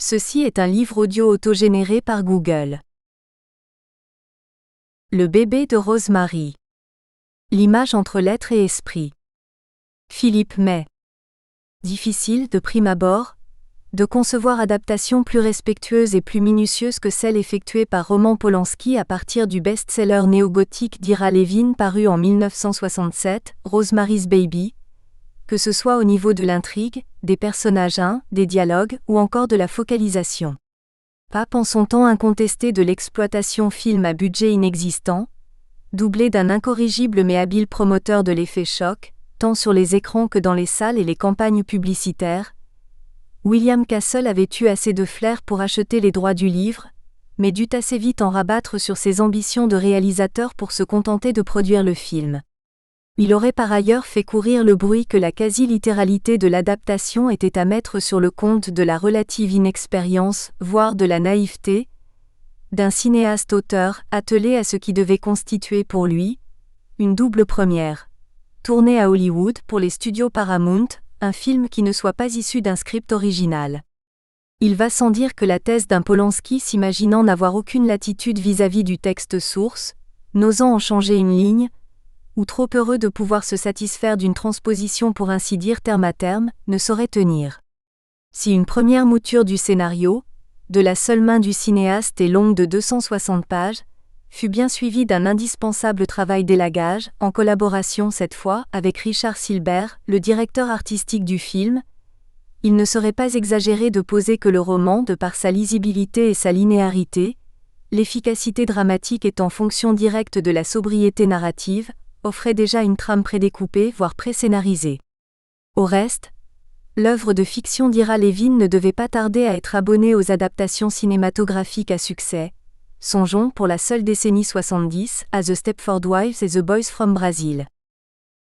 Ceci est un livre audio autogénéré par Google. Le bébé de Rosemary. L'image entre l'être et esprit. Philippe May. Difficile, de prime abord, de concevoir adaptation plus respectueuse et plus minutieuse que celle effectuée par Roman Polanski à partir du best-seller néo-gothique d'Ira Levin paru en 1967, Rosemary's Baby, que ce soit au niveau de l'intrigue, des personnages, des dialogues ou encore de la focalisation. Pape en son temps incontesté de l'exploitation film à budget inexistant, doublé d'un incorrigible mais habile promoteur de l'effet choc, tant sur les écrans que dans les salles et les campagnes publicitaires, William Castle avait eu assez de flair pour acheter les droits du livre, mais dut assez vite en rabattre sur ses ambitions de réalisateur pour se contenter de produire le film. Il aurait par ailleurs fait courir le bruit que la quasi-littéralité de l'adaptation était à mettre sur le compte de la relative inexpérience, voire de la naïveté, d'un cinéaste-auteur attelé à ce qui devait constituer pour lui une double première. Tourné à Hollywood pour les studios Paramount, un film qui ne soit pas issu d'un script original. Il va sans dire que la thèse d'un Polanski s'imaginant n'avoir aucune latitude vis-à-vis du texte source, n'osant en changer une ligne, ou trop heureux de pouvoir se satisfaire d'une transposition pour ainsi dire terme à terme, ne saurait tenir. Si une première mouture du scénario, de la seule main du cinéaste et longue de 260 pages, fut bien suivie d'un indispensable travail d'élagage, en collaboration cette fois avec Richard Silber, le directeur artistique du film, il ne serait pas exagéré de poser que le roman, de par sa lisibilité et sa linéarité, l'efficacité dramatique étant fonction directe de la sobriété narrative, offrait déjà une trame prédécoupée, voire pré-scénarisée. Au reste, l'œuvre de fiction d'Ira Levin ne devait pas tarder à être abonnée aux adaptations cinématographiques à succès. Songeons, pour la seule décennie 70, à The Stepford Wives et The Boys from Brazil.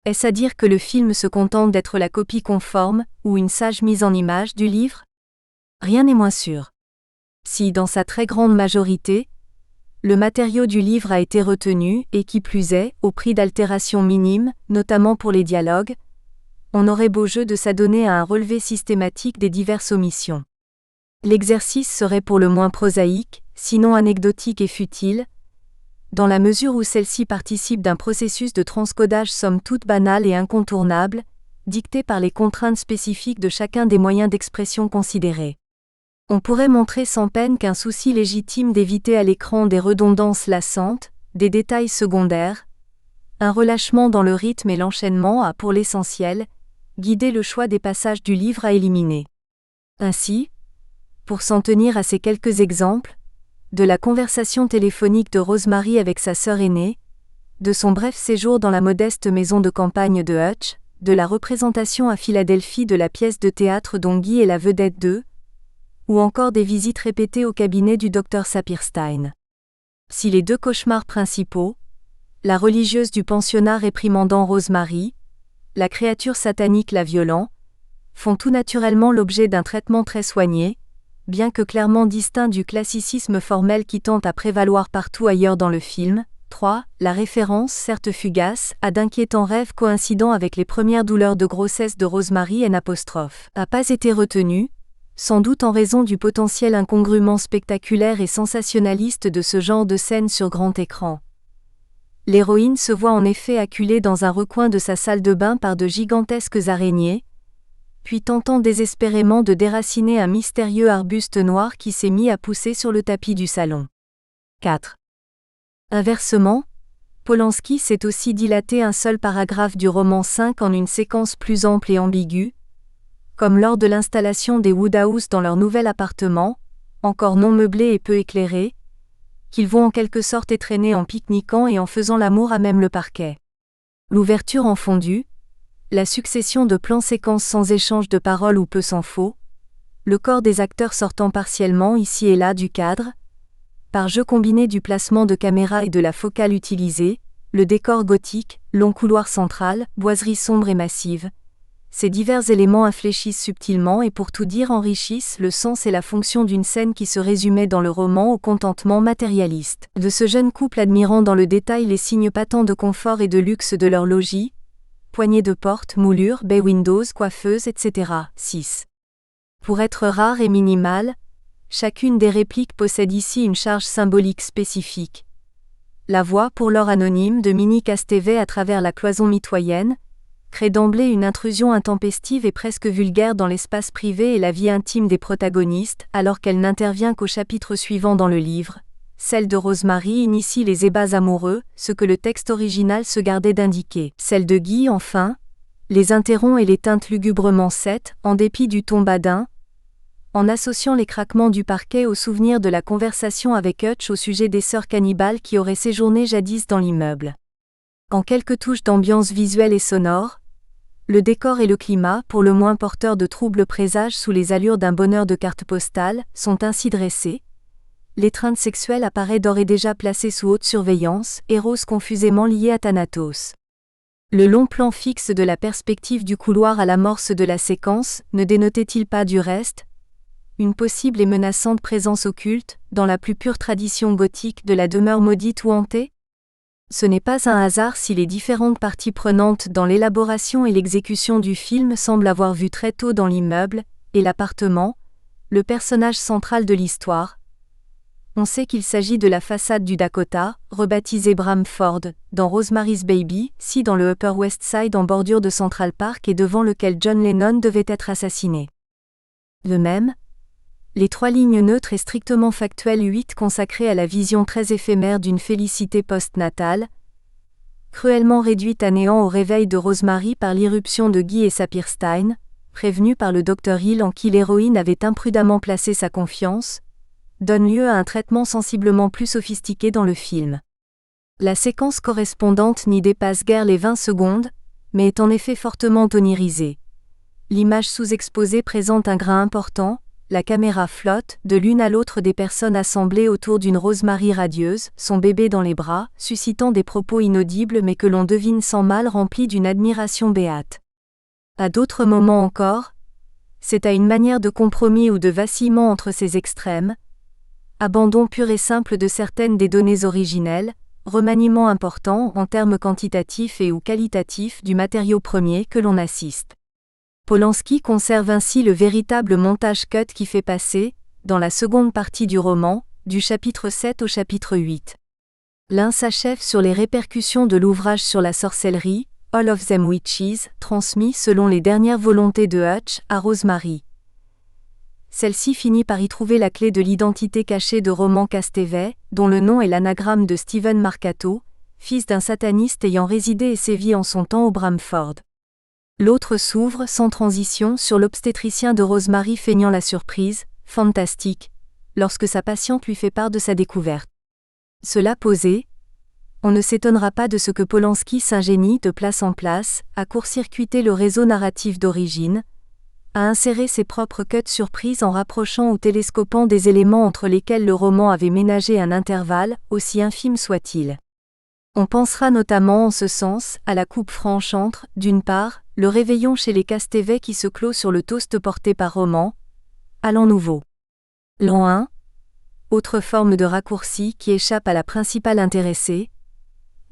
Est-ce à dire que le film se contente d'être la copie conforme, ou une sage mise en image du livre ? Rien n'est moins sûr. Si, dans sa très grande majorité, le matériau du livre a été retenu, et qui plus est, au prix d'altérations minimes, notamment pour les dialogues, on aurait beau jeu de s'adonner à un relevé systématique des diverses omissions. L'exercice serait pour le moins prosaïque, sinon anecdotique et futile, dans la mesure où celle-ci participe d'un processus de transcodage somme toute banal et incontournable, dicté par les contraintes spécifiques de chacun des moyens d'expression considérés. On pourrait montrer sans peine qu'un souci légitime d'éviter à l'écran des redondances lassantes, des détails secondaires, un relâchement dans le rythme et l'enchaînement a, pour l'essentiel, guidé le choix des passages du livre à éliminer. Ainsi, pour s'en tenir à ces quelques exemples, de la conversation téléphonique de Rosemary avec sa sœur aînée, de son bref séjour dans la modeste maison de campagne de Hutch, de la représentation à Philadelphie de la pièce de théâtre dont Guy est la vedette d'eux, ou encore des visites répétées au cabinet du Dr Saperstein. Si les deux cauchemars principaux, la religieuse du pensionnat réprimandant Rosemary, la créature satanique la violant, font tout naturellement l'objet d'un traitement très soigné, bien que clairement distinct du classicisme formel qui tente à prévaloir partout ailleurs dans le film. 3. La référence, certes fugace, à d'inquiétants rêves coïncidant avec les premières douleurs de grossesse de Rosemary n'a pas été retenue, sans doute en raison du potentiel incongrument spectaculaire et sensationnaliste de ce genre de scène sur grand écran. L'héroïne se voit en effet acculée dans un recoin de sa salle de bain par de gigantesques araignées, puis tentant désespérément de déraciner un mystérieux arbuste noir qui s'est mis à pousser sur le tapis du salon. 4. Inversement, Polanski s'est aussi dilaté un seul paragraphe du roman 5 en une séquence plus ample et ambiguë, comme lors de l'installation des Woodhouse dans leur nouvel appartement, encore non meublé et peu éclairé, qu'ils vont en quelque sorte étrenner en pique-niquant et en faisant l'amour à même le parquet. L'ouverture en fondu, la succession de plans-séquences sans échange de paroles ou peu s'en faut, le corps des acteurs sortant partiellement ici et là du cadre, par jeu combiné du placement de caméra et de la focale utilisée, le décor gothique, long couloir central, boiserie sombre et massive. Ces divers éléments infléchissent subtilement et pour tout dire enrichissent le sens et la fonction d'une scène qui se résumait dans le roman au contentement matérialiste de ce jeune couple admirant dans le détail les signes patents de confort et de luxe de leur logis, poignées de porte, moulures, bay windows, coiffeuses, etc. 6. Pour être rare et minimal, chacune des répliques possède ici une charge symbolique spécifique. La voix pour l'or anonyme de Minnie Castevet à travers la cloison mitoyenne crée d'emblée une intrusion intempestive et presque vulgaire dans l'espace privé et la vie intime des protagonistes, alors qu'elle n'intervient qu'au chapitre suivant dans le livre. Celle de Rosemary initie les ébats amoureux, ce que le texte original se gardait d'indiquer. Celle de Guy, enfin, les interrompt et les teinte lugubrement sept, en dépit du ton badin, en associant les craquements du parquet au souvenir de la conversation avec Hutch au sujet des sœurs cannibales qui auraient séjourné jadis dans l'immeuble. En quelques touches d'ambiance visuelle et sonore, le décor et le climat, pour le moins porteurs de troubles présages sous les allures d'un bonheur de carte postale, sont ainsi dressés. L'étreinte sexuelle apparaît d'ores et déjà placée sous haute surveillance, et Rose confusément liée à Thanatos. Le long plan fixe de la perspective du couloir à l'amorce de la séquence ne dénotait-il pas du reste une possible et menaçante présence occulte, dans la plus pure tradition gothique de la demeure maudite ou hantée ? Ce n'est pas un hasard si les différentes parties prenantes dans l'élaboration et l'exécution du film semblent avoir vu très tôt dans l'immeuble, et l'appartement, le personnage central de l'histoire. On sait qu'il s'agit de la façade du Dakota, rebaptisée Bramford, dans Rosemary's Baby, si dans le Upper West Side en bordure de Central Park et devant lequel John Lennon devait être assassiné. De même, les 3 lignes neutres et strictement factuelles 8 consacrées à la vision très éphémère d'une félicité post-natale, cruellement réduite à néant au réveil de Rosemary par l'irruption de Guy et Saphirstein, prévenus par le Dr Hill en qui l'héroïne avait imprudemment placé sa confiance, donnent lieu à un traitement sensiblement plus sophistiqué dans le film. La séquence correspondante n'y dépasse guère les 20 secondes, mais est en effet fortement onirisée. L'image sous-exposée présente un grain important. La caméra flotte, de l'une à l'autre des personnes assemblées autour d'une Rosemary radieuse, son bébé dans les bras, suscitant des propos inaudibles mais que l'on devine sans mal remplis d'une admiration béate. À d'autres moments encore, c'est à une manière de compromis ou de vacillement entre ces extrêmes, abandon pur et simple de certaines des données originelles, remaniement important en termes quantitatifs et ou qualitatifs du matériau premier que l'on assiste. Polanski conserve ainsi le véritable montage cut qui fait passer, dans la seconde partie du roman, du chapitre 7 au chapitre 8. L'un s'achève sur les répercussions de l'ouvrage sur la sorcellerie, All of Them Witches, transmis selon les dernières volontés de Hutch à Rosemary. Celle-ci finit par y trouver la clé de l'identité cachée de Roman Castevet, dont le nom est l'anagramme de Stephen Marcato, fils d'un sataniste ayant résidé et sévi en son temps au Bramford. L'autre s'ouvre, sans transition, sur l'obstétricien de Rosemary feignant la surprise, fantastique, lorsque sa patiente lui fait part de sa découverte. Cela posé, on ne s'étonnera pas de ce que Polanski s'ingénie de place en place, à court-circuiter le réseau narratif d'origine, à insérer ses propres cuts surprises en rapprochant ou télescopant des éléments entre lesquels le roman avait ménagé un intervalle, aussi infime soit-il. On pensera notamment en ce sens à la coupe franche entre, d'une part, le réveillon chez les Castevet qui se clôt sur le toast porté par Roman, à l'an nouveau. L'an 1, autre forme de raccourci qui échappe à la principale intéressée,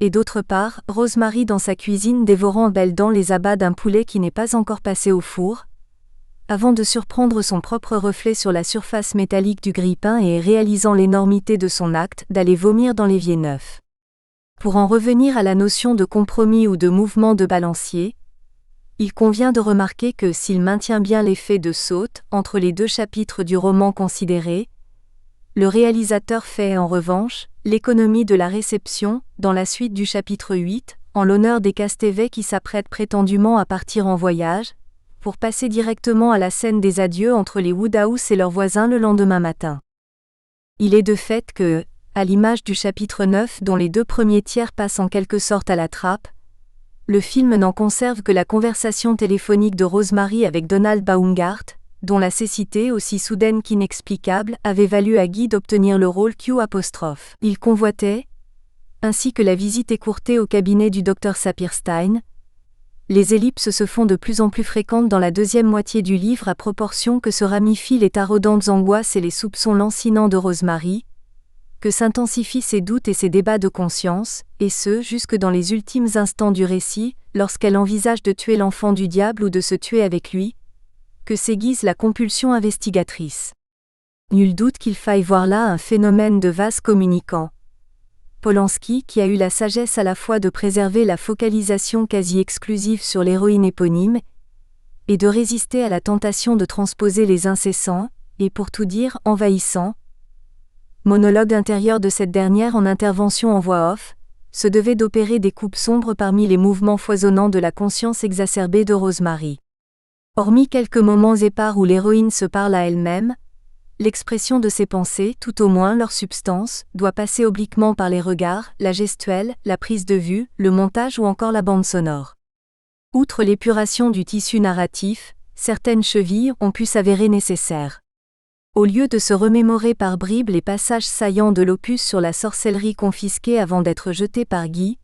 et d'autre part, Rosemary dans sa cuisine dévorant à belles dents les abats d'un poulet qui n'est pas encore passé au four, avant de surprendre son propre reflet sur la surface métallique du grille-pain et réalisant l'énormité de son acte d'aller vomir dans l'évier neuf. Pour en revenir à la notion de compromis ou de mouvement de balancier, il convient de remarquer que s'il maintient bien l'effet de saute entre les 2 chapitres du roman considéré, le réalisateur fait en revanche l'économie de la réception dans la suite du chapitre 8, en l'honneur des Castevet qui s'apprêtent prétendument à partir en voyage, pour passer directement à la scène des adieux entre les Woodhouse et leurs voisins le lendemain matin. Il est de fait que, à l'image du chapitre 9 dont les 2 premiers tiers passent en quelque sorte à la trappe, le film n'en conserve que la conversation téléphonique de Rosemary avec Donald Baumgart, dont la cécité aussi soudaine qu'inexplicable avait valu à Guy d'obtenir le rôle Q'. Il convoitait, ainsi que la visite écourtée au cabinet du Dr Saphirstein. Les ellipses se font de plus en plus fréquentes dans la deuxième moitié du livre à proportion que se ramifient les taraudantes angoisses et les soupçons lancinants de Rosemary, que s'intensifient ses doutes et ses débats de conscience, et ce jusque dans les ultimes instants du récit, lorsqu'elle envisage de tuer l'enfant du diable ou de se tuer avec lui, que s'aiguise la compulsion investigatrice. Nul doute qu'il faille voir là un phénomène de vase communicant. Polanski, qui a eu la sagesse à la fois de préserver la focalisation quasi exclusive sur l'héroïne éponyme, et de résister à la tentation de transposer les incessants, et pour tout dire, envahissants, monologue intérieur de cette dernière en intervention en voix off, se devait d'opérer des coupes sombres parmi les mouvements foisonnants de la conscience exacerbée de Rosemary. Hormis quelques moments épars où l'héroïne se parle à elle-même, l'expression de ses pensées, tout au moins leur substance, doit passer obliquement par les regards, la gestuelle, la prise de vue, le montage ou encore la bande sonore. Outre l'épuration du tissu narratif, certaines chevilles ont pu s'avérer nécessaires. Au lieu de se remémorer par bribes les passages saillants de l'opus sur la sorcellerie confisquée avant d'être jeté par Guy,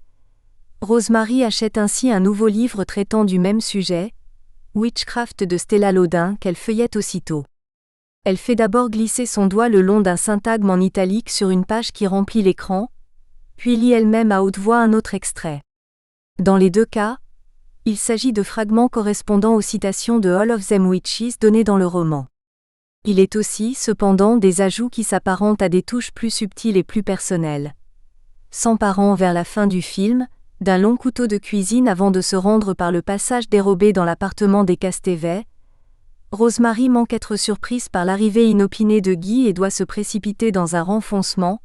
Rosemary achète ainsi un nouveau livre traitant du même sujet, Witchcraft de Stella Laudin, qu'elle feuillette aussitôt. Elle fait d'abord glisser son doigt le long d'un syntagme en italique sur une page qui remplit l'écran, puis lit elle-même à haute voix un autre extrait. Dans les deux cas, il s'agit de fragments correspondant aux citations de All of Them Witches données dans le roman. Il est aussi, cependant, des ajouts qui s'apparentent à des touches plus subtiles et plus personnelles. S'emparant vers la fin du film, d'un long couteau de cuisine avant de se rendre par le passage dérobé dans l'appartement des Castévet, Rosemary manque être surprise par l'arrivée inopinée de Guy et doit se précipiter dans un renfoncement,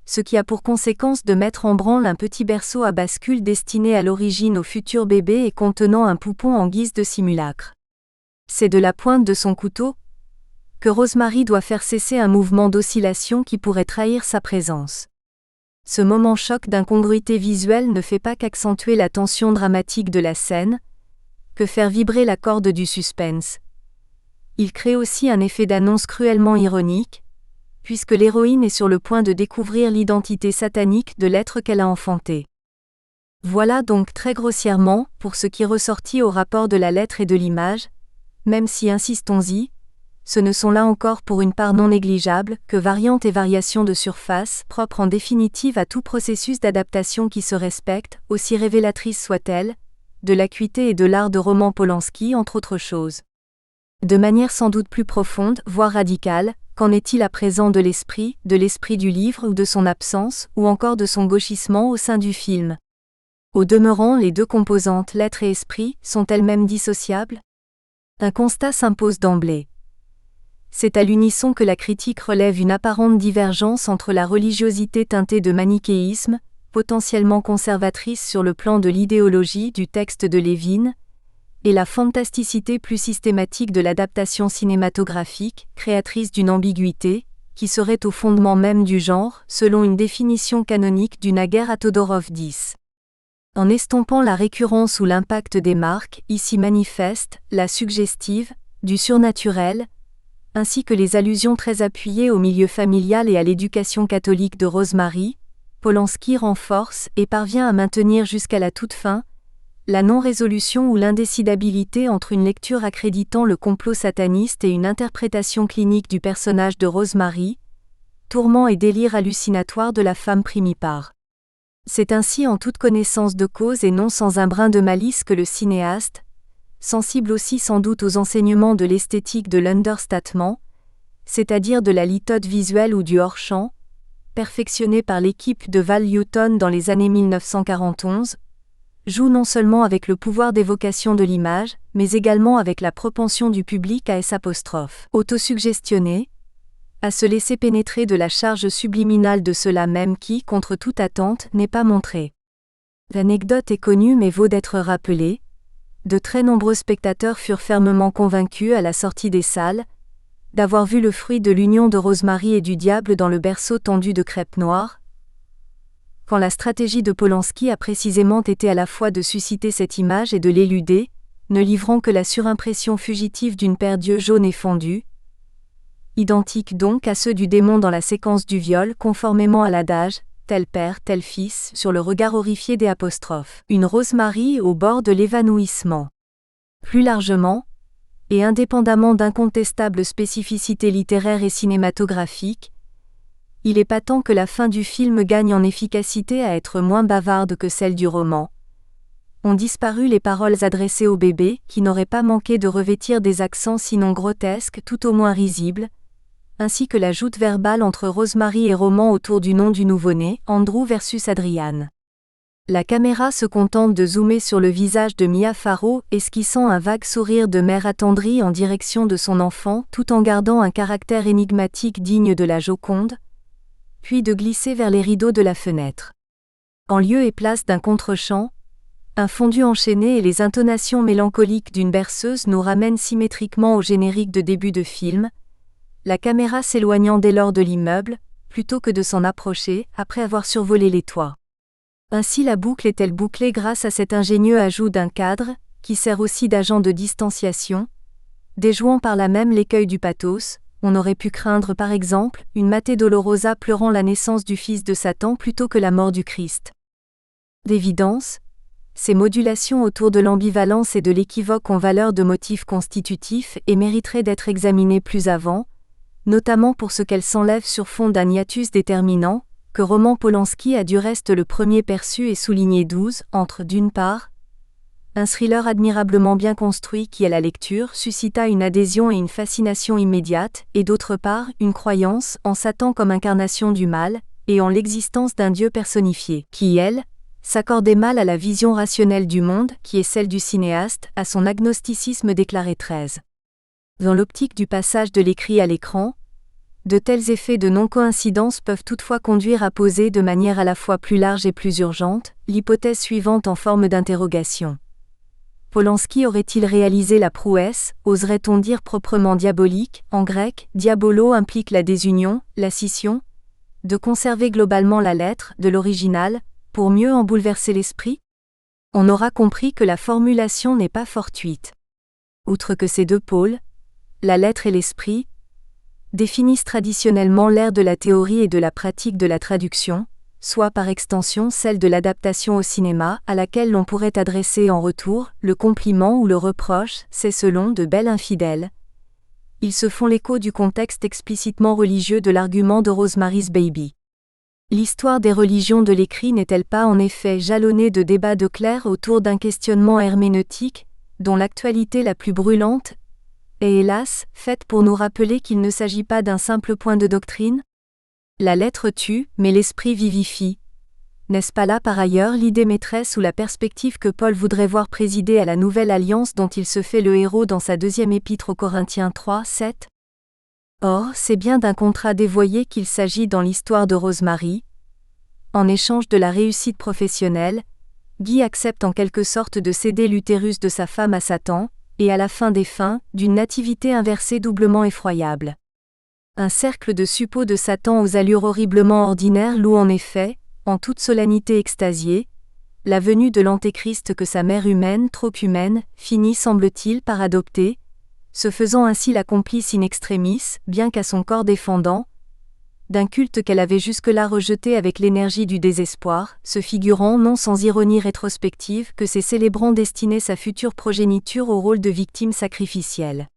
ce qui a pour conséquence de mettre en branle un petit berceau à bascule destiné à l'origine au futur bébé et contenant un poupon en guise de simulacre. C'est de la pointe de son couteau que Rosemary doit faire cesser un mouvement d'oscillation qui pourrait trahir sa présence. Ce moment choc d'incongruité visuelle ne fait pas qu'accentuer la tension dramatique de la scène, que faire vibrer la corde du suspense. Il crée aussi un effet d'annonce cruellement ironique, puisque l'héroïne est sur le point de découvrir l'identité satanique de l'être qu'elle a enfanté. Voilà donc très grossièrement, pour ce qui ressortit au rapport de la lettre et de l'image, même si insistons-y, ce ne sont là encore pour une part non négligeable que variantes et variations de surface, propres en définitive à tout processus d'adaptation qui se respecte, aussi révélatrice soit-elle, de l'acuité et de l'art de roman Polanski entre autres choses. De manière sans doute plus profonde, voire radicale, qu'en est-il à présent de l'esprit du livre ou de son absence, ou encore de son gauchissement au sein du film? Au demeurant, les deux composantes, lettre et esprit, sont elles-mêmes dissociables? Un constat s'impose d'emblée. C'est à l'unisson que la critique relève une apparente divergence entre la religiosité teintée de manichéisme, potentiellement conservatrice sur le plan de l'idéologie du texte de Lévin, et la fantasticité plus systématique de l'adaptation cinématographique, créatrice d'une ambiguïté, qui serait au fondement même du genre, selon une définition canonique du naguère à Todorov 10. En estompant la récurrence ou l'impact des marques, ici manifestes, la suggestive, du surnaturel, ainsi que les allusions très appuyées au milieu familial et à l'éducation catholique de Rosemary, Polanski renforce et parvient à maintenir jusqu'à la toute fin la non-résolution ou l'indécidabilité entre une lecture accréditant le complot sataniste et une interprétation clinique du personnage de Rosemary, tourment et délire hallucinatoire de la femme primipare. C'est ainsi en toute connaissance de cause et non sans un brin de malice que le cinéaste, sensible aussi sans doute aux enseignements de l'esthétique de l'understatement, c'est-à-dire de la litote visuelle ou du hors-champ, perfectionné par l'équipe de Val Newton dans les années 1941, joue non seulement avec le pouvoir d'évocation de l'image, mais également avec la propension du public à autosuggestionner, à se laisser pénétrer de la charge subliminale de cela même qui, contre toute attente, n'est pas montré. L'anecdote est connue mais vaut d'être rappelée. De très nombreux spectateurs furent fermement convaincus à la sortie des salles d'avoir vu le fruit de l'union de Rosemary et du diable dans le berceau tendu de crêpe noire, quand la stratégie de Polanski a précisément été à la fois de susciter cette image et de l'éluder, ne livrant que la surimpression fugitive d'une paire d'yeux jaunes et fondus, identiques donc à ceux du démon dans la séquence du viol conformément à l'adage « tel père, tel fils » sur le regard horrifié des apostrophes. Une Rosemary au bord de l'évanouissement. Plus largement, et indépendamment d'incontestables spécificités littéraires et cinématographiques, il est patent que la fin du film gagne en efficacité à être moins bavarde que celle du roman. Ont disparu les paroles adressées au bébé, qui n'auraient pas manqué de revêtir des accents sinon grotesques tout au moins risibles, ainsi que la joute verbale entre Rosemary et Roman autour du nom du nouveau-né, Andrew versus Adrian. La caméra se contente de zoomer sur le visage de Mia Farrow, esquissant un vague sourire de mère attendrie en direction de son enfant, tout en gardant un caractère énigmatique digne de la Joconde, puis de glisser vers les rideaux de la fenêtre. En lieu et place d'un contre-champ, un fondu enchaîné et les intonations mélancoliques d'une berceuse nous ramènent symétriquement au générique de début de film, la caméra s'éloignant dès lors de l'immeuble, plutôt que de s'en approcher, après avoir survolé les toits. Ainsi la boucle est-elle bouclée grâce à cet ingénieux ajout d'un cadre, qui sert aussi d'agent de distanciation, déjouant par là même l'écueil du pathos. On aurait pu craindre par exemple une Maté Dolorosa pleurant la naissance du fils de Satan plutôt que la mort du Christ. D'évidence, ces modulations autour de l'ambivalence et de l'équivoque ont valeur de motifs constitutifs et mériteraient d'être examinées plus avant, notamment pour ce qu'elles s'enlèvent sur fond d'un hiatus déterminant, que Roman Polanski a du reste le premier perçu et souligné entre, d'une part, un thriller admirablement bien construit qui à la lecture suscita une adhésion et une fascination immédiate, et d'autre part, une croyance en Satan comme incarnation du mal, et en l'existence d'un Dieu personnifié, qui, elle, s'accordait mal à la vision rationnelle du monde, qui est celle du cinéaste, à son agnosticisme déclaré 13. Dans l'optique du passage de l'écrit à l'écran, de tels effets de non-coïncidence peuvent toutefois conduire à poser de manière à la fois plus large et plus urgente, l'hypothèse suivante en forme d'interrogation. Polanski aurait-il réalisé la prouesse, oserait-on dire proprement diabolique, en grec, diabolo implique la désunion, la scission, de conserver globalement la lettre de l'original, pour mieux en bouleverser l'esprit? On aura compris que la formulation n'est pas fortuite. Outre que ces deux pôles, la lettre et l'esprit, définissent traditionnellement l'ère de la théorie et de la pratique de la traduction, soit par extension celle de l'adaptation au cinéma, à laquelle l'on pourrait adresser en retour le compliment ou le reproche, c'est selon de belles infidèles. Ils se font l'écho du contexte explicitement religieux de l'argument de Rosemary's Baby. L'histoire des religions de l'écrit n'est-elle pas en effet jalonnée de débats de clercs autour d'un questionnement herméneutique, dont l'actualité la plus brûlante est hélas faite pour nous rappeler qu'il ne s'agit pas d'un simple point de doctrine? La lettre tue, mais l'esprit vivifie. N'est-ce pas là par ailleurs l'idée maîtresse ou la perspective que Paul voudrait voir présider à la nouvelle alliance dont il se fait le héros dans sa deuxième épître aux Corinthiens 3, 7? Or, c'est bien d'un contrat dévoyé qu'il s'agit dans l'histoire de Rosemary. En échange de la réussite professionnelle, Guy accepte en quelque sorte de céder l'utérus de sa femme à Satan, et à la fin des fins, d'une nativité inversée doublement effroyable. Un cercle de suppôts de Satan aux allures horriblement ordinaires loue en effet, en toute solennité extasiée, la venue de l'Antéchrist que sa mère humaine, trop humaine, finit semble-t-il par adopter, se faisant ainsi la complice in extremis, bien qu'à son corps défendant, d'un culte qu'elle avait jusque-là rejeté avec l'énergie du désespoir, se figurant non sans ironie rétrospective que ces célébrants destinaient sa future progéniture au rôle de victime sacrificielle.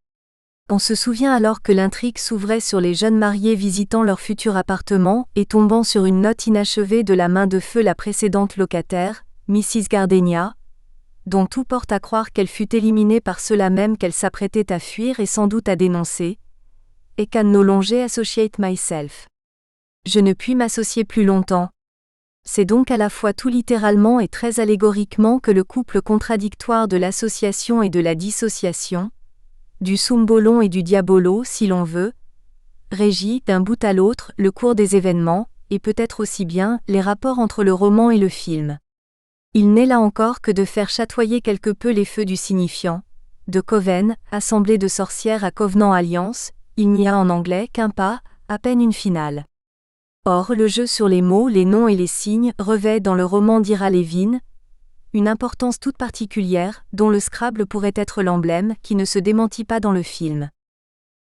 On se souvient alors que l'intrigue s'ouvrait sur les jeunes mariés visitant leur futur appartement et tombant sur une note inachevée de la main de feu la précédente locataire, Mrs. Gardenia, dont tout porte à croire qu'elle fut éliminée par ceux-là même qu'elle s'apprêtait à fuir et sans doute à dénoncer. Et can no longer associate myself. Je ne puis m'associer plus longtemps. C'est donc à la fois tout littéralement et très allégoriquement que le couple contradictoire de l'association et de la dissociation, du sumbolon et du diabolo si l'on veut, régit d'un bout à l'autre le cours des événements, et peut-être aussi bien les rapports entre le roman et le film. Il n'est là encore que de faire chatoyer quelque peu les feux du signifiant. De Coven, assemblée de sorcières à Covenant Alliance, il n'y a en anglais qu'un pas, à peine une finale. Or, le jeu sur les mots, les noms et les signes revêt dans le roman d'Ira Levin une importance toute particulière, dont le Scrabble pourrait être l'emblème, qui ne se démentit pas dans le film.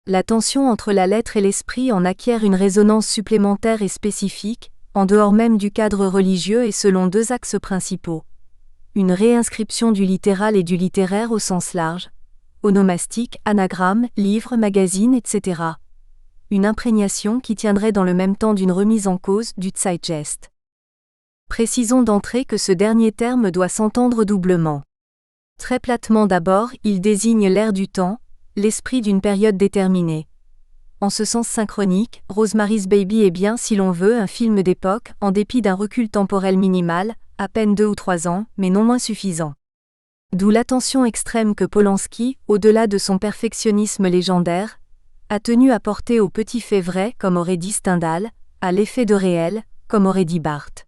La tension entre la lettre et l'esprit en acquiert une résonance supplémentaire et spécifique, en dehors même du cadre religieux et selon deux axes principaux. Une réinscription du littéral et du littéraire au sens large, onomastique, anagramme, livre, magazine, etc. Une imprégnation qui tiendrait dans le même temps d'une remise en cause du Zeitgeist. Précisons d'entrée que ce dernier terme doit s'entendre doublement. Très platement d'abord, il désigne l'ère du temps, l'esprit d'une période déterminée. En ce sens synchronique, Rosemary's Baby est bien, si l'on veut, un film d'époque, en dépit d'un recul temporel minimal, à peine 2 ou 3 ans, mais non moins suffisant. D'où l'attention extrême que Polanski, au-delà de son perfectionnisme légendaire, a tenu à porter aux petits faits vrais, comme aurait dit Stendhal, à l'effet de réel, comme aurait dit Barthes.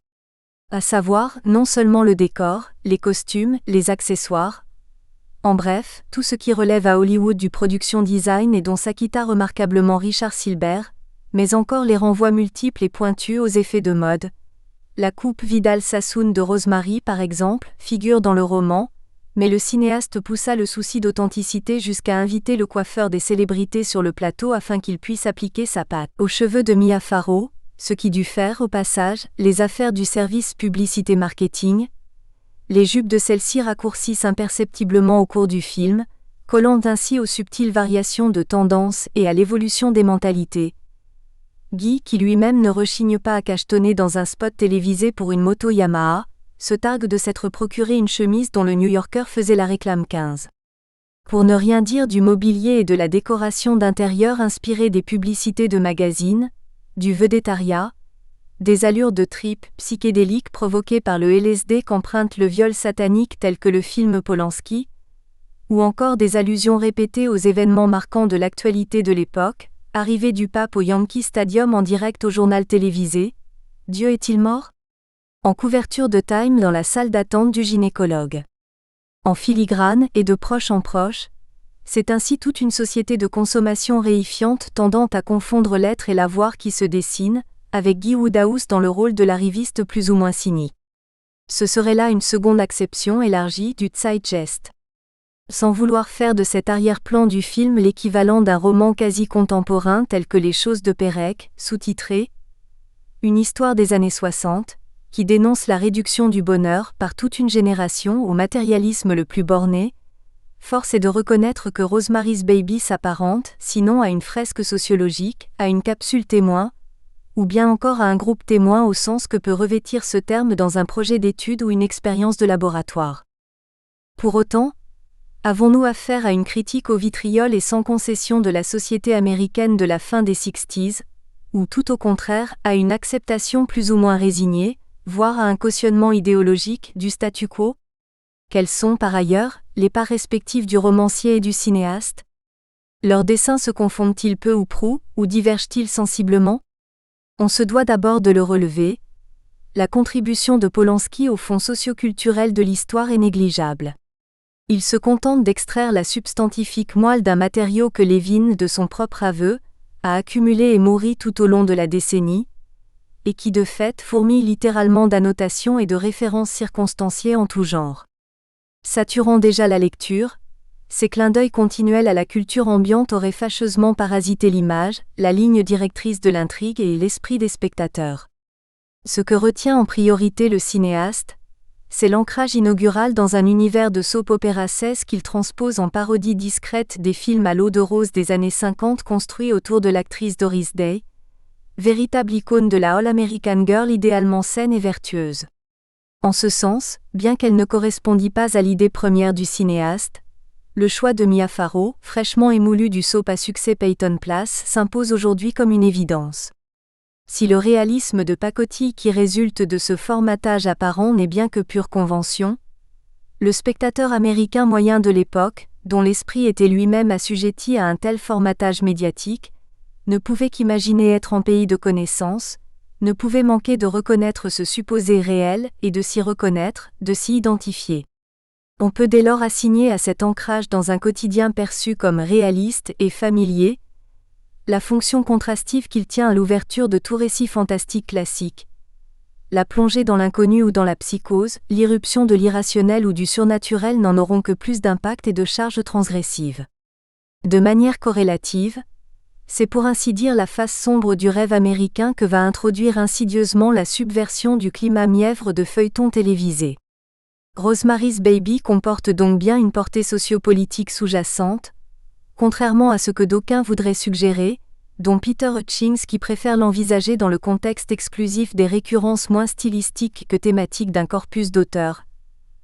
À savoir, non seulement le décor, les costumes, les accessoires, en bref, tout ce qui relève à Hollywood du production design et dont s'acquitta remarquablement Richard Silber, mais encore les renvois multiples et pointus aux effets de mode. La coupe Vidal-Sassoon de Rosemary, par exemple, figure dans le roman, mais le cinéaste poussa le souci d'authenticité jusqu'à inviter le coiffeur des célébrités sur le plateau afin qu'il puisse appliquer sa pâte aux cheveux de Mia Farrow, ce qui dut faire, au passage, les affaires du service publicité-marketing. Les jupes de celle-ci raccourcissent imperceptiblement au cours du film, collant ainsi aux subtiles variations de tendance et à l'évolution des mentalités. Guy, qui lui-même ne rechigne pas à cachetonner dans un spot télévisé pour une moto Yamaha, se targue de s'être procuré une chemise dont le New Yorker faisait la réclame 15. Pour ne rien dire du mobilier et de la décoration d'intérieur inspirée des publicités de magazines, du vedettariat, des allures de trip psychédéliques provoquées par le LSD qu'emprunte le viol satanique tel que le film Polanski, ou encore des allusions répétées aux événements marquants de l'actualité de l'époque, arrivée du pape au Yankee Stadium en direct au journal télévisé, Dieu est-il mort ? En couverture de Time dans la salle d'attente du gynécologue. En filigrane et de proche en proche, c'est ainsi toute une société de consommation réifiante tendant à confondre l'être et l'avoir qui se dessine, avec Guy Woodhouse dans le rôle de l'arriviste plus ou moins cynique. Ce serait là une seconde acception élargie du Zeitgeist. Sans vouloir faire de cet arrière-plan du film l'équivalent d'un roman quasi contemporain tel que Les Choses de Pérec, sous-titré « Une histoire des années 60 », qui dénonce la réduction du bonheur par toute une génération au matérialisme le plus borné, force est de reconnaître que Rosemary's Baby s'apparente, sinon à une fresque sociologique, à une capsule témoin, ou bien encore à un groupe témoin au sens que peut revêtir ce terme dans un projet d'étude ou une expérience de laboratoire. Pour autant, avons-nous affaire à une critique au vitriol et sans concession de la société américaine de la fin des 60s, ou tout au contraire à une acceptation plus ou moins résignée, voire à un cautionnement idéologique du statu quo ? Quelles sont, par ailleurs, les parts respectives du romancier et du cinéaste ? Leurs dessins se confondent-ils peu ou prou, ou divergent-ils sensiblement ? On se doit d'abord de le relever. La contribution de Polanski au fond socioculturel de l'histoire est négligeable. Il se contente d'extraire la substantifique moelle d'un matériau que Lévin, de son propre aveu, a accumulé et mûri tout au long de la décennie, et qui de fait fourmille littéralement d'annotations et de références circonstanciées en tout genre. Saturant déjà la lecture, ces clins d'œil continuels à la culture ambiante auraient fâcheusement parasité l'image, la ligne directrice de l'intrigue et l'esprit des spectateurs. Ce que retient en priorité le cinéaste, c'est l'ancrage inaugural dans un univers de soap-opéra 16 qu'il transpose en parodie discrète des films à l'eau de rose des années 50 construits autour de l'actrice Doris Day, véritable icône de la All-American Girl idéalement saine et vertueuse. En ce sens, bien qu'elle ne correspondît pas à l'idée première du cinéaste, le choix de Mia Farrow, fraîchement émoulue du soap à succès Peyton Place, s'impose aujourd'hui comme une évidence. Si le réalisme de pacotille qui résulte de ce formatage apparent n'est bien que pure convention, le spectateur américain moyen de l'époque, dont l'esprit était lui-même assujetti à un tel formatage médiatique, ne pouvait qu'imaginer être en pays de connaissance, ne pouvait manquer de reconnaître ce supposé réel et de s'y reconnaître, de s'y identifier. On peut dès lors assigner à cet ancrage dans un quotidien perçu comme réaliste et familier, la fonction contrastive qu'il tient à l'ouverture de tout récit fantastique classique. La plongée dans l'inconnu ou dans la psychose, l'irruption de l'irrationnel ou du surnaturel n'en auront que plus d'impact et de charge transgressive. De manière corrélative, c'est pour ainsi dire la face sombre du rêve américain que va introduire insidieusement la subversion du climat mièvre de feuilletons télévisés. Rosemary's Baby comporte donc bien une portée sociopolitique sous-jacente, contrairement à ce que d'aucuns voudraient suggérer, dont Peter Hutchings qui préfère l'envisager dans le contexte exclusif des récurrences moins stylistiques que thématiques d'un corpus d'auteurs.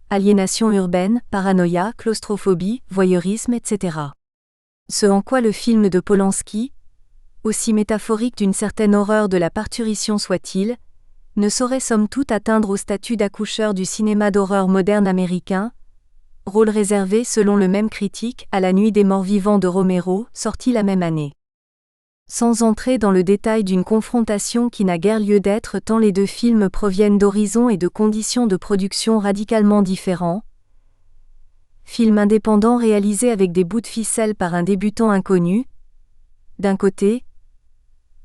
Aliénation urbaine, paranoïa, claustrophobie, voyeurisme, etc. Ce en quoi le film de Polanski, aussi métaphorique d'une certaine horreur de la parturition soit-il, ne saurait somme toute atteindre au statut d'accoucheur du cinéma d'horreur moderne américain, rôle réservé selon le même critique à La Nuit des Morts Vivants de Romero, sorti la même année. Sans entrer dans le détail d'une confrontation qui n'a guère lieu d'être tant les deux films proviennent d'horizons et de conditions de production radicalement différents, film indépendant réalisé avec des bouts de ficelle par un débutant inconnu, d'un côté,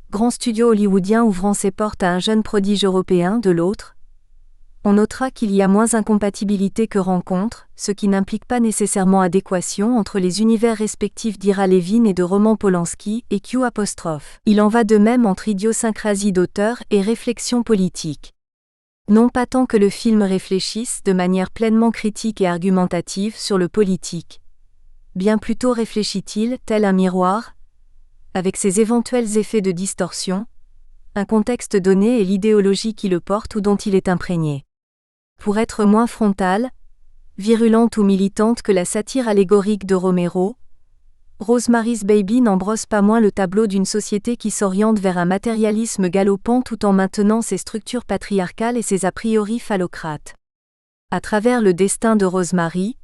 grand studio hollywoodien ouvrant ses portes à un jeune prodige européen de l'autre, on notera qu'il y a moins incompatibilité que rencontre, ce qui n'implique pas nécessairement adéquation entre les univers respectifs d'Ira Levin et de Roman Polanski et Q'. Il en va de même entre idiosyncrasie d'auteur et réflexion politique. Non pas tant que le film réfléchisse de manière pleinement critique et argumentative sur le politique. Bien plutôt réfléchit-il, tel un miroir, avec ses éventuels effets de distorsion, un contexte donné et l'idéologie qui le porte ou dont il est imprégné. Pour être moins frontale, virulente ou militante que la satire allégorique de Romero, Rosemary's Baby n'embrosse pas moins le tableau d'une société qui s'oriente vers un matérialisme galopant tout en maintenant ses structures patriarcales et ses a priori phallocrates. À travers le destin de Rosemary,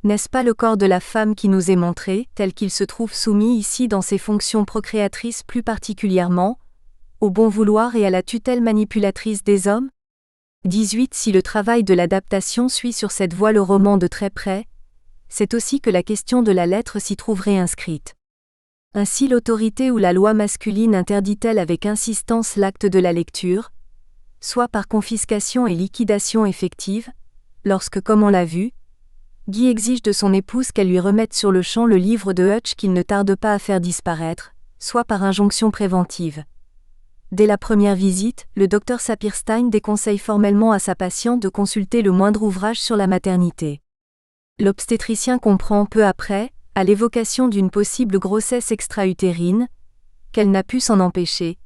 n'est-ce pas le corps de la femme qui nous est montré, tel qu'il se trouve soumis ici dans ses fonctions procréatrices plus particulièrement, au bon vouloir et à la tutelle manipulatrice des hommes ? 18. Si le travail de l'adaptation suit sur cette voie le roman de très près, c'est aussi que la question de la lettre s'y trouverait inscrite. Ainsi l'autorité ou la loi masculine interdit-elle avec insistance l'acte de la lecture, soit par confiscation et liquidation effective, lorsque, comme on l'a vu, Guy exige de son épouse qu'elle lui remette sur le champ le livre de Hutch qu'il ne tarde pas à faire disparaître, soit par injonction préventive. Dès la première visite, le docteur Saperstein déconseille formellement à sa patiente de consulter le moindre ouvrage sur la maternité. L'obstétricien comprend peu après, à l'évocation d'une possible grossesse extra-utérine, qu'elle n'a pu s'en empêcher.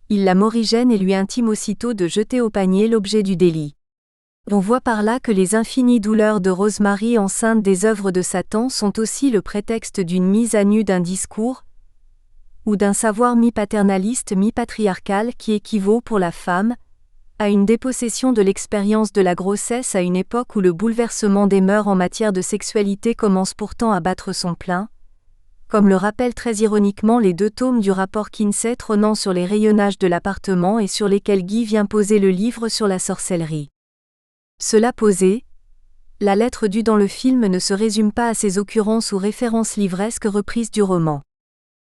Il la morigène et lui intime aussitôt de jeter au panier l'objet du délit. On voit par là que les infinies douleurs de Rosemary enceinte des œuvres de Satan sont aussi le prétexte d'une mise à nu d'un discours, ou d'un savoir mi-paternaliste mi-patriarcal qui équivaut pour la femme, à une dépossession de l'expérience de la grossesse à une époque où le bouleversement des mœurs en matière de sexualité commence pourtant à battre son plein, comme le rappellent très ironiquement les 2 tomes du rapport Kinsey trônant sur les rayonnages de l'appartement et sur lesquels Guy vient poser le livre sur la sorcellerie. Cela posé, la lettre due dans le film ne se résume pas à ces occurrences ou références livresques reprises du roman.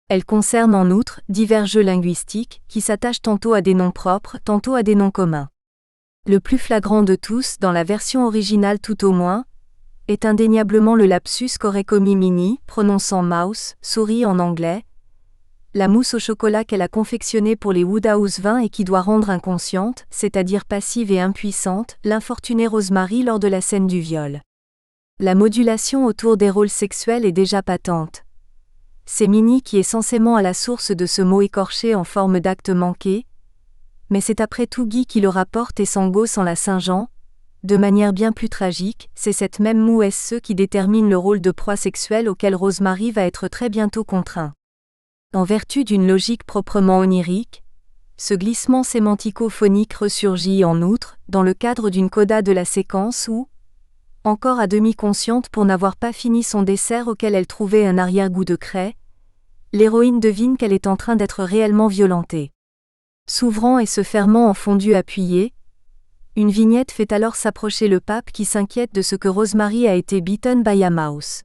Elle concerne en outre divers jeux linguistiques qui s'attachent tantôt à des noms propres, tantôt à des noms communs. Le plus flagrant de tous, dans la version originale tout au moins, est indéniablement le lapsus qu'aurait commis Minnie, prononçant mouse, souris en anglais, la mousse au chocolat qu'elle a confectionnée pour les Woodhouse vins et qui doit rendre inconsciente, c'est-à-dire passive et impuissante, l'infortunée Rosemary lors de la scène du viol. La modulation autour des rôles sexuels est déjà patente. C'est Minnie qui est censément à la source de ce mot écorché en forme d'acte manqué, mais c'est après tout Guy qui le rapporte et s'engosse en la Saint-Jean. De manière bien plus tragique, c'est cette même moue qui détermine le rôle de proie sexuelle auquel Rosemary va être très bientôt contraint. En vertu d'une logique proprement onirique, ce glissement sémantico-phonique ressurgit en outre dans le cadre d'une coda de la séquence où, encore à demi consciente pour n'avoir pas fini son dessert auquel elle trouvait un arrière-goût de craie, l'héroïne devine qu'elle est en train d'être réellement violentée. S'ouvrant et se fermant en fondu appuyé, une vignette fait alors s'approcher le pape qui s'inquiète de ce que Rosemary a été bitten by a mouse.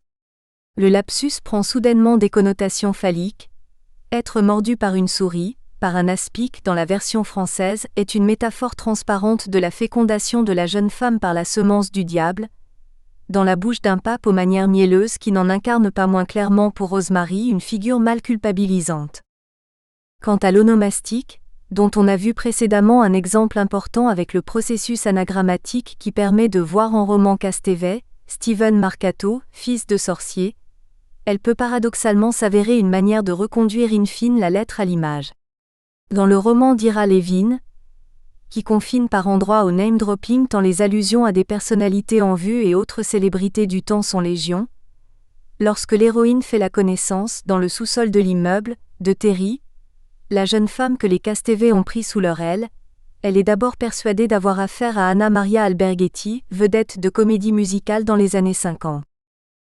Le lapsus prend soudainement des connotations phalliques. Être mordu par une souris, par un aspic dans la version française, est une métaphore transparente de la fécondation de la jeune femme par la semence du diable, dans la bouche d'un pape aux manières mielleuses qui n'en incarne pas moins clairement pour Rosemary une figure mal culpabilisante. Quant à l'onomastique, dont on a vu précédemment un exemple important avec le processus anagrammatique qui permet de voir en roman Castevet, Stephen Marcato, fils de sorcier, elle peut paradoxalement s'avérer une manière de reconduire in fine la lettre à l'image. Dans le roman d'Ira Levin, qui confine par endroits au name-dropping tant les allusions à des personnalités en vue et autres célébrités du temps sont légion, lorsque l'héroïne fait la connaissance, dans le sous-sol de l'immeuble, de Terry, la jeune femme que les Casteve ont pris sous leur aile, elle est d'abord persuadée d'avoir affaire à Anna Maria Alberghetti, vedette de comédie musicale dans les années 50.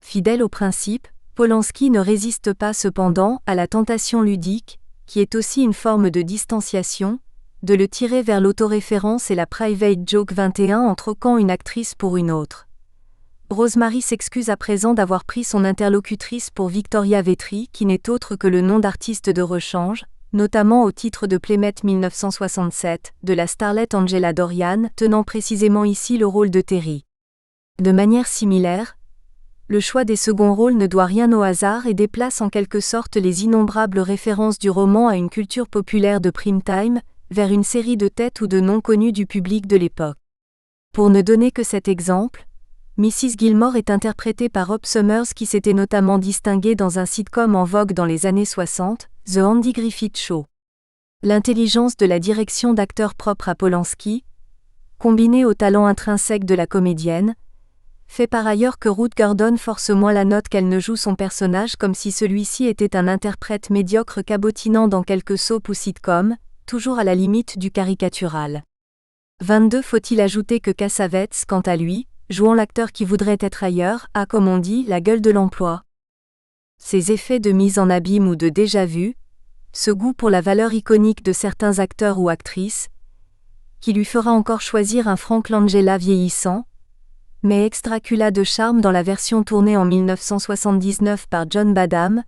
Fidèle au principe, Polanski ne résiste pas cependant à la tentation ludique, qui est aussi une forme de distanciation, de le tirer vers l'autoréférence et la private joke 21 en troquant une actrice pour une autre. Rosemary s'excuse à présent d'avoir pris son interlocutrice pour Victoria Vetri, qui n'est autre que le nom d'artiste de rechange, notamment au titre de Playmate 1967, de la starlette Angela Dorian, tenant précisément ici le rôle de Terry. De manière similaire, le choix des seconds rôles ne doit rien au hasard et déplace en quelque sorte les innombrables références du roman à une culture populaire de prime time, vers une série de têtes ou de noms connus du public de l'époque. Pour ne donner que cet exemple, Mrs. Gilmore est interprétée par Rob Summers qui s'était notamment distingué dans un sitcom en vogue dans les années 60, The Andy Griffith Show. L'intelligence de la direction d'acteur propre à Polanski, combinée au talent intrinsèque de la comédienne, fait par ailleurs que Ruth Gordon force moins la note qu'elle ne joue son personnage comme si celui-ci était un interprète médiocre cabotinant dans quelques soap ou sitcom, toujours à la limite du caricatural. 22. Faut-il ajouter que Cassavetes, quant à lui, jouant l'acteur qui voudrait être ailleurs, a comme on dit la gueule de l'emploi. Ces effets de mise en abîme ou de déjà-vu, ce goût pour la valeur iconique de certains acteurs ou actrices, qui lui fera encore choisir un Frank Langella vieillissant, mais ex-Dracula de charme dans la version tournée en 1979 par John Badham,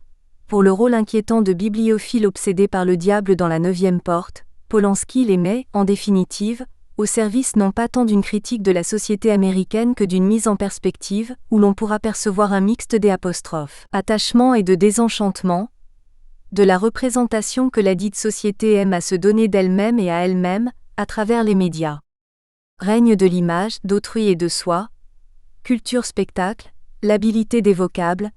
pour le rôle inquiétant de bibliophile obsédé par le diable dans La 9e porte, Polanski les met, en définitive, au service non pas tant d'une critique de la société américaine que d'une mise en perspective, où l'on pourra percevoir un mixte des attachement et de désenchantement, de la représentation que la dite société aime à se donner d'elle-même et à elle-même, à travers les médias. Règne de l'image, d'autrui et de soi, culture spectacle, l'habilité des vocables,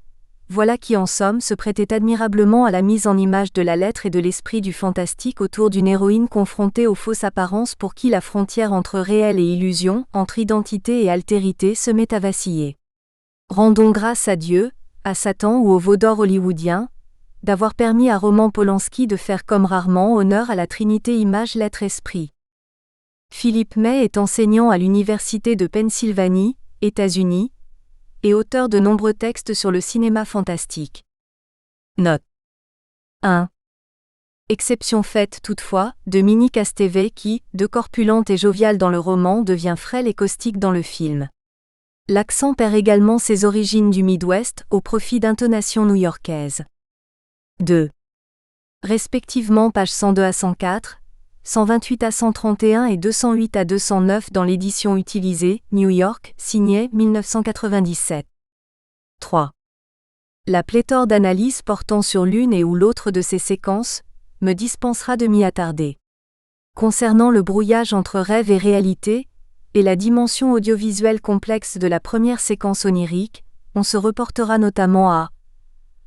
voilà qui en somme se prêtait admirablement à la mise en image de la lettre et de l'esprit du fantastique autour d'une héroïne confrontée aux fausses apparences pour qui la frontière entre réel et illusion, entre identité et altérité se met à vaciller. Rendons grâce à Dieu, à Satan ou au veau d'or hollywoodien, d'avoir permis à Roman Polanski de faire comme rarement honneur à la trinité image-lettre-esprit. Philippe May est enseignant à l'Université de Pennsylvanie, États-Unis, et auteur de nombreux textes sur le cinéma fantastique. Note 1. Exception faite toutefois, de Minnie Casteve qui, de corpulente et joviale dans le roman devient frêle et caustique dans le film. L'accent perd également ses origines du Midwest au profit d'intonations new-yorkaises. 2. Respectivement pages 102 à 104, 128 à 131 et 208 à 209 dans l'édition utilisée, New York, signé 1997. 3. La pléthore d'analyses portant sur l'une et ou l'autre de ces séquences me dispensera de m'y attarder. Concernant le brouillage entre rêve et réalité, et la dimension audiovisuelle complexe de la première séquence onirique, on se reportera notamment à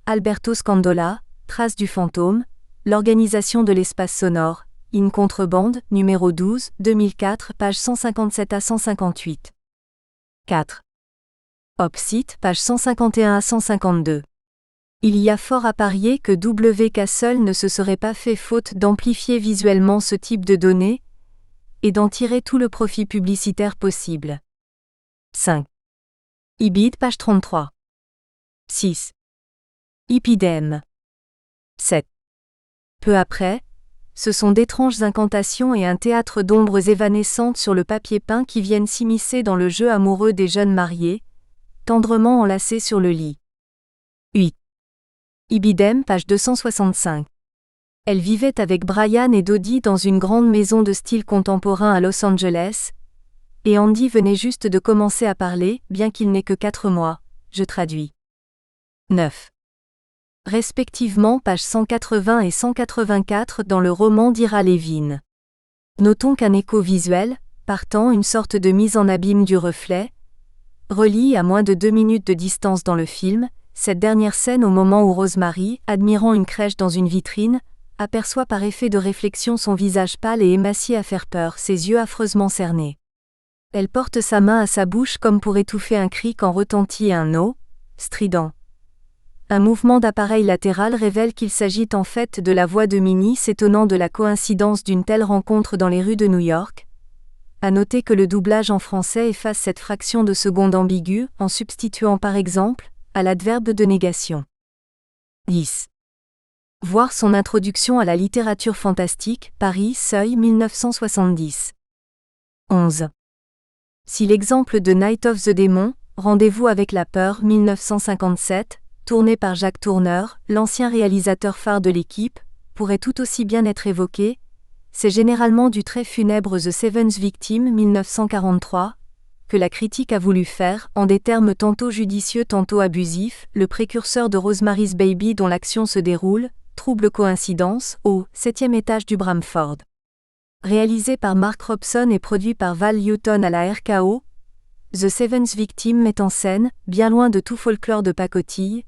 Alberto Scandola, Traces du fantôme, l'organisation de l'espace sonore, In Contrebande, numéro 12, 2004, pages 157 à 158. 4. Opsite, pages 151 à 152. Il y a fort à parier que W.K. seul ne se serait pas fait faute d'amplifier visuellement ce type de données, et d'en tirer tout le profit publicitaire possible. 5. Ibid, page 33. 6. Ipidem. 7. Peu après, ce sont d'étranges incantations et un théâtre d'ombres évanescentes sur le papier peint qui viennent s'immiscer dans le jeu amoureux des jeunes mariés, tendrement enlacés sur le lit. 8. Ibidem, page 265. Elle vivait avec Brian et Dodie dans une grande maison de style contemporain à Los Angeles, et Andy venait juste de commencer à parler, bien qu'il n'ait que 4 mois, je traduis. 9. Respectivement pages 180 et 184 dans le roman d'Ira Levin. Notons qu'un écho visuel, partant une sorte de mise en abîme du reflet, relie à moins de 2 minutes de distance dans le film, cette dernière scène au moment où Rosemary, admirant une crèche dans une vitrine, aperçoit par effet de réflexion son visage pâle et émacié à faire peur, ses yeux affreusement cernés. Elle porte sa main à sa bouche comme pour étouffer un cri quand retentit un « no » strident. Un mouvement d'appareil latéral révèle qu'il s'agit en fait de la voix de Minnie, s'étonnant de la coïncidence d'une telle rencontre dans les rues de New York. À noter que le doublage en français efface cette fraction de seconde ambiguë en substituant par exemple à l'adverbe de négation. 10. Voir son introduction à la littérature fantastique, Paris, Seuil 1970. 11. Si l'exemple de Night of the Demon, Rendez-vous avec la peur 1957, tourné par Jacques Tourneur, l'ancien réalisateur phare de l'équipe, pourrait tout aussi bien être évoqué, c'est généralement du très funèbre The Seventh Victim 1943, que la critique a voulu faire, en des termes tantôt judicieux tantôt abusifs, le précurseur de Rosemary's Baby dont l'action se déroule, trouble coïncidence, au 7e étage du Bramford. Réalisé par Mark Robson et produit par Val Newton à la RKO, The Seventh Victim met en scène, bien loin de tout folklore de pacotille,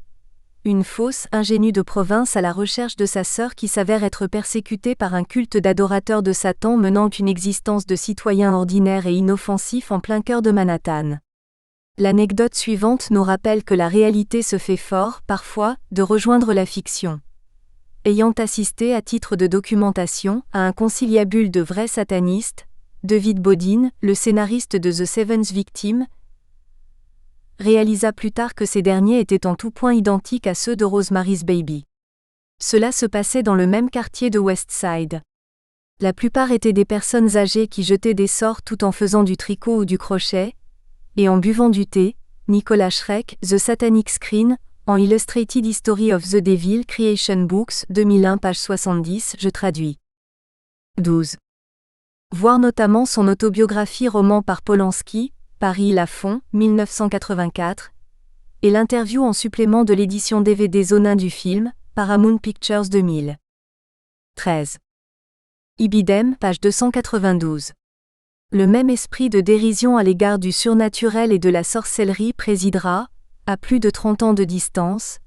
une fausse ingénue de province à la recherche de sa sœur qui s'avère être persécutée par un culte d'adorateurs de Satan menant une existence de citoyen ordinaire et inoffensif en plein cœur de Manhattan. L'anecdote suivante nous rappelle que la réalité se fait fort, parfois, de rejoindre la fiction. Ayant assisté à titre de documentation à un conciliabule de vrais satanistes, David Bodin, le scénariste de The Seventh Victim, réalisa plus tard que ces derniers étaient en tout point identiques à ceux de Rosemary's Baby. Cela se passait dans le même quartier de West Side. La plupart étaient des personnes âgées qui jetaient des sorts tout en faisant du tricot ou du crochet, et en buvant du thé. Nicholas Schreck, The Satanic Screen, en Illustrated History of the Devil Creation Books, 2001 page 70, je traduis. 12. Voir notamment son autobiographie roman par Polanski, Paris Lafon, 1984, et l'interview en supplément de l'édition DVD zonin du film, Paramount Pictures 2000. 13. Ibidem, page 292. Le même esprit de dérision à l'égard du surnaturel et de la sorcellerie présidera, à plus de 30 ans de distance,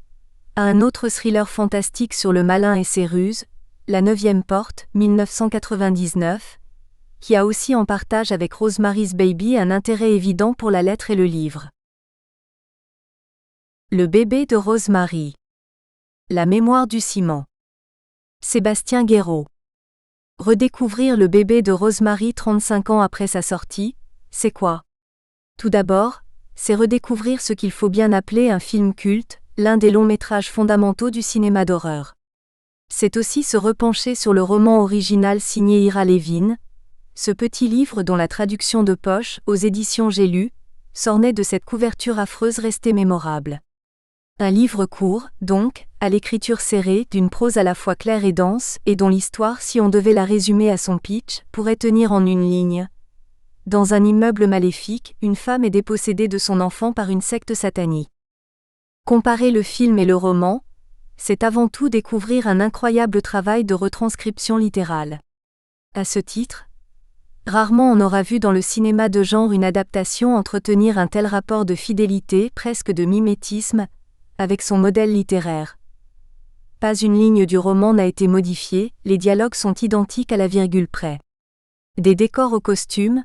à un autre thriller fantastique sur le malin et ses ruses, La 9e porte, 1999, qui a aussi en partage avec Rosemary's Baby un intérêt évident pour la lettre et le livre. Le bébé de Rosemary. La mémoire du ciment. Sébastien Guéraud. Redécouvrir le bébé de Rosemary 35 ans après sa sortie, c'est quoi? Tout d'abord, c'est redécouvrir ce qu'il faut bien appeler un film culte, l'un des longs métrages fondamentaux du cinéma d'horreur. C'est aussi se repencher sur le roman original signé Ira Levin, ce petit livre dont la traduction de poche, aux éditions J'ai lu, s'ornait de cette couverture affreuse restée mémorable. Un livre court, donc, à l'écriture serrée, d'une prose à la fois claire et dense, et dont l'histoire, si on devait la résumer à son pitch, pourrait tenir en une ligne. Dans un immeuble maléfique, une femme est dépossédée de son enfant par une secte satanique. Comparer le film et le roman, c'est avant tout découvrir un incroyable travail de retranscription littérale. À ce titre, rarement on aura vu dans le cinéma de genre une adaptation entretenir un tel rapport de fidélité, presque de mimétisme, avec son modèle littéraire. Pas une ligne du roman n'a été modifiée, les dialogues sont identiques à la virgule près. Des décors aux costumes,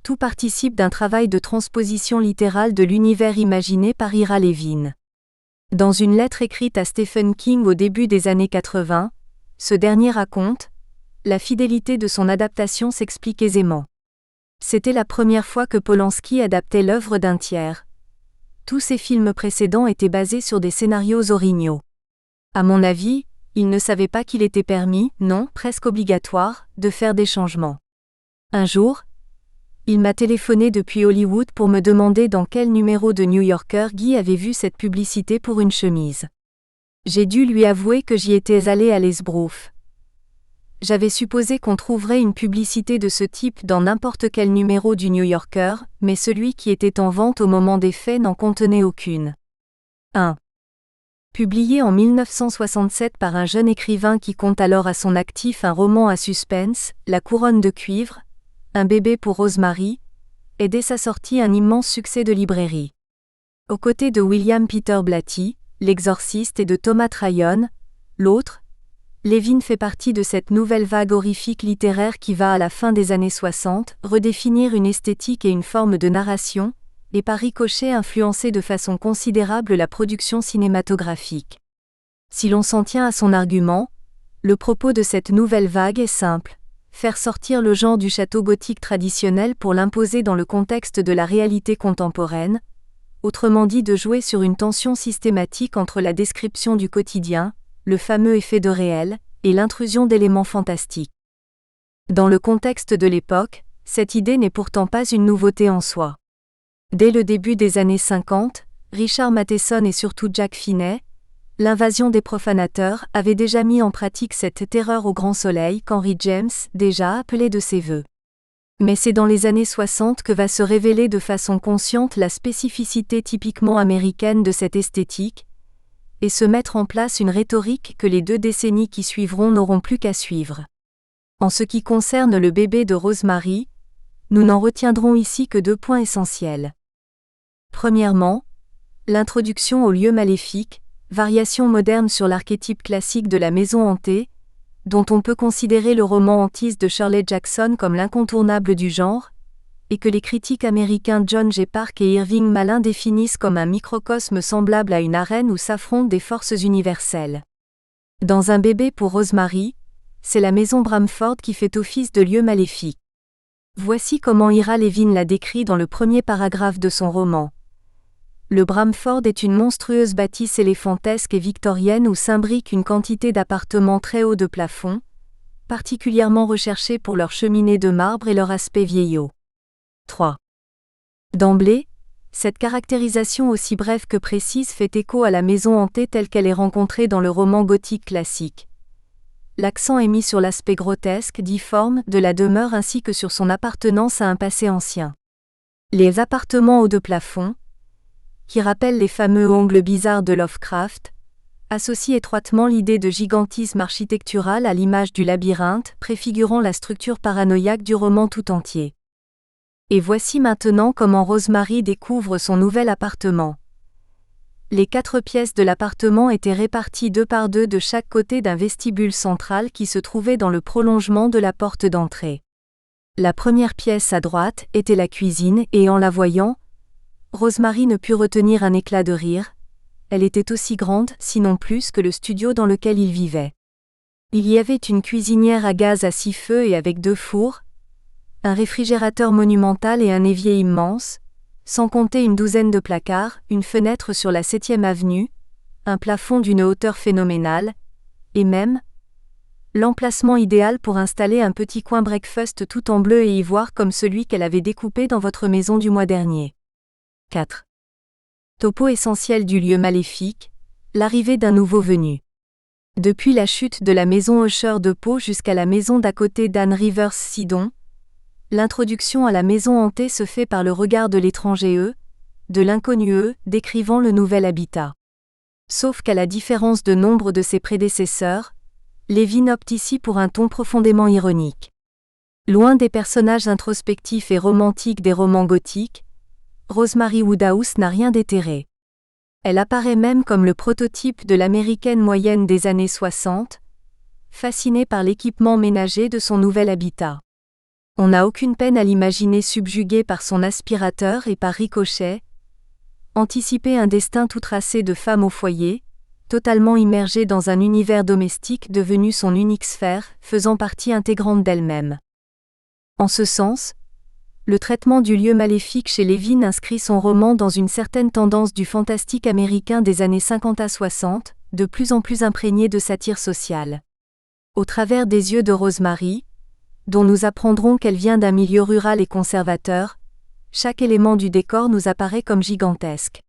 tout participe d'un travail de transposition littérale de l'univers imaginé par Ira Levin. Dans une lettre écrite à Stephen King au début des années 80, ce dernier raconte: la fidélité de son adaptation s'explique aisément. C'était la première fois que Polanski adaptait l'œuvre d'un tiers. Tous ses films précédents étaient basés sur des scénarios originaux. À mon avis, il ne savait pas qu'il était permis, non, presque obligatoire, de faire des changements. Un jour, il m'a téléphoné depuis Hollywood pour me demander dans quel numéro de New Yorker Guy avait vu cette publicité pour une chemise. J'ai dû lui avouer que j'y étais allé à l'esbrouf. J'avais supposé qu'on trouverait une publicité de ce type dans n'importe quel numéro du New Yorker, mais celui qui était en vente au moment des faits n'en contenait aucune. 1. Publié en 1967 par un jeune écrivain qui compte alors à son actif un roman à suspense, La couronne de cuivre, Un bébé pour Rosemary, est dès sa sortie un immense succès de librairie. Aux côtés de William Peter Blatty, L'Exorciste et de Thomas Tryon, l'autre, Levin fait partie de cette nouvelle vague horrifique littéraire qui va, à la fin des années 60, redéfinir une esthétique et une forme de narration, et par ricochet influencé de façon considérable la production cinématographique. Si l'on s'en tient à son argument, le propos de cette nouvelle vague est simple: faire sortir le genre du château gothique traditionnel pour l'imposer dans le contexte de la réalité contemporaine, autrement dit de jouer sur une tension systématique entre la description du quotidien, le fameux effet de réel, et l'intrusion d'éléments fantastiques. Dans le contexte de l'époque, cette idée n'est pourtant pas une nouveauté en soi. Dès le début des années 50, Richard Matheson et surtout Jack Finney, l'invasion des profanateurs, avaient déjà mis en pratique cette terreur au grand soleil qu'Henry James déjà appelait de ses vœux. Mais c'est dans les années 60 que va se révéler de façon consciente la spécificité typiquement américaine de cette esthétique, et se mettre en place une rhétorique que les 2 décennies qui suivront n'auront plus qu'à suivre. En ce qui concerne le bébé de Rosemary, nous n'en retiendrons ici que 2 points essentiels. Premièrement, l'introduction au lieu maléfique, variation moderne sur l'archétype classique de la maison hantée, dont on peut considérer le roman hantise de Shirley Jackson comme l'incontournable du genre, et que les critiques américains John G. Park et Irving Malin définissent comme un microcosme semblable à une arène où s'affrontent des forces universelles. Dans Un bébé pour Rosemary, c'est la maison Bramford qui fait office de lieu maléfique. Voici comment Ira Levin l'a décrit dans le premier paragraphe de son roman. Le Bramford est une monstrueuse bâtisse éléphantesque et victorienne où s'imbrique une quantité d'appartements très hauts de plafond, particulièrement recherchés pour leur cheminée de marbre et leur aspect vieillot. 3. D'emblée, cette caractérisation aussi brève que précise fait écho à la maison hantée telle qu'elle est rencontrée dans le roman gothique classique. L'accent est mis sur l'aspect grotesque, difforme, de la demeure ainsi que sur son appartenance à un passé ancien. Les appartements hauts de plafond, qui rappellent les fameux ongles bizarres de Lovecraft, associent étroitement l'idée de gigantisme architectural à l'image du labyrinthe, préfigurant la structure paranoïaque du roman tout entier. Et voici maintenant comment Rosemary découvre son nouvel appartement. Les 4 pièces de l'appartement étaient réparties 2 par 2 de chaque côté d'un vestibule central qui se trouvait dans le prolongement de la porte d'entrée. La première pièce à droite était la cuisine et en la voyant, Rosemary ne put retenir un éclat de rire. Elle était aussi grande, sinon plus, que le studio dans lequel il vivait. Il y avait une cuisinière à gaz à 6 feux et avec 2 fours, un réfrigérateur monumental et un évier immense, sans compter une douzaine de placards, une fenêtre sur la 7e avenue, un plafond d'une hauteur phénoménale, et même l'emplacement idéal pour installer un petit coin breakfast tout en bleu et ivoire comme celui qu'elle avait découpé dans votre maison du mois dernier. 4. Topo essentiel du lieu maléfique, l'arrivée d'un nouveau venu. Depuis la chute de la maison Usher de Pau jusqu'à la maison d'à côté d'Anne Rivers Sidon, l'introduction à la maison hantée se fait par le regard de l'étranger de l'inconnu décrivant le nouvel habitat. Sauf qu'à la différence de nombre de ses prédécesseurs, Levin opte ici pour un ton profondément ironique. Loin des personnages introspectifs et romantiques des romans gothiques, Rosemary Woodhouse n'a rien d'éthéré. Elle apparaît même comme le prototype de l'américaine moyenne des années 60, fascinée par l'équipement ménager de son nouvel habitat. On n'a aucune peine à l'imaginer subjuguée par son aspirateur et par ricochet, anticiper un destin tout tracé de femme au foyer, totalement immergée dans un univers domestique devenu son unique sphère, faisant partie intégrante d'elle-même. En ce sens, le traitement du lieu maléfique chez Levin inscrit son roman dans une certaine tendance du fantastique américain des années 50 à 60, de plus en plus imprégné de satire sociale. Au travers des yeux de Rosemary, dont nous apprendrons qu'elle vient d'un milieu rural et conservateur, chaque élément du décor nous apparaît comme gigantesque.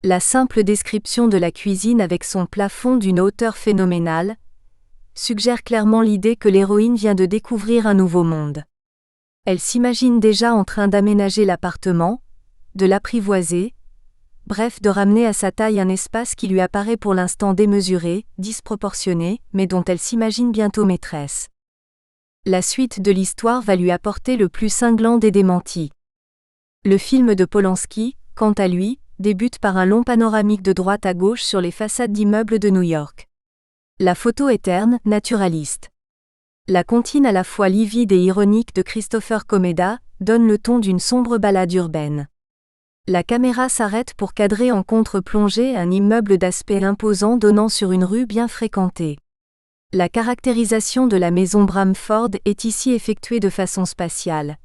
La simple description de la cuisine avec son plafond d'une hauteur phénoménale suggère clairement l'idée que l'héroïne vient de découvrir un nouveau monde. Elle s'imagine déjà en train d'aménager l'appartement, de l'apprivoiser, bref de ramener à sa taille un espace qui lui apparaît pour l'instant démesuré, disproportionné, mais dont elle s'imagine bientôt maîtresse. La suite de l'histoire va lui apporter le plus cinglant des démentis. Le film de Polanski, quant à lui, débute par un long panoramique de droite à gauche sur les façades d'immeubles de New York. La photo est terne, naturaliste. La comptine à la fois livide et ironique de Christopher Komeda donne le ton d'une sombre ballade urbaine. La caméra s'arrête pour cadrer en contre-plongée un immeuble d'aspect imposant donnant sur une rue bien fréquentée. La caractérisation de la maison Bramford est ici effectuée de façon spatiale.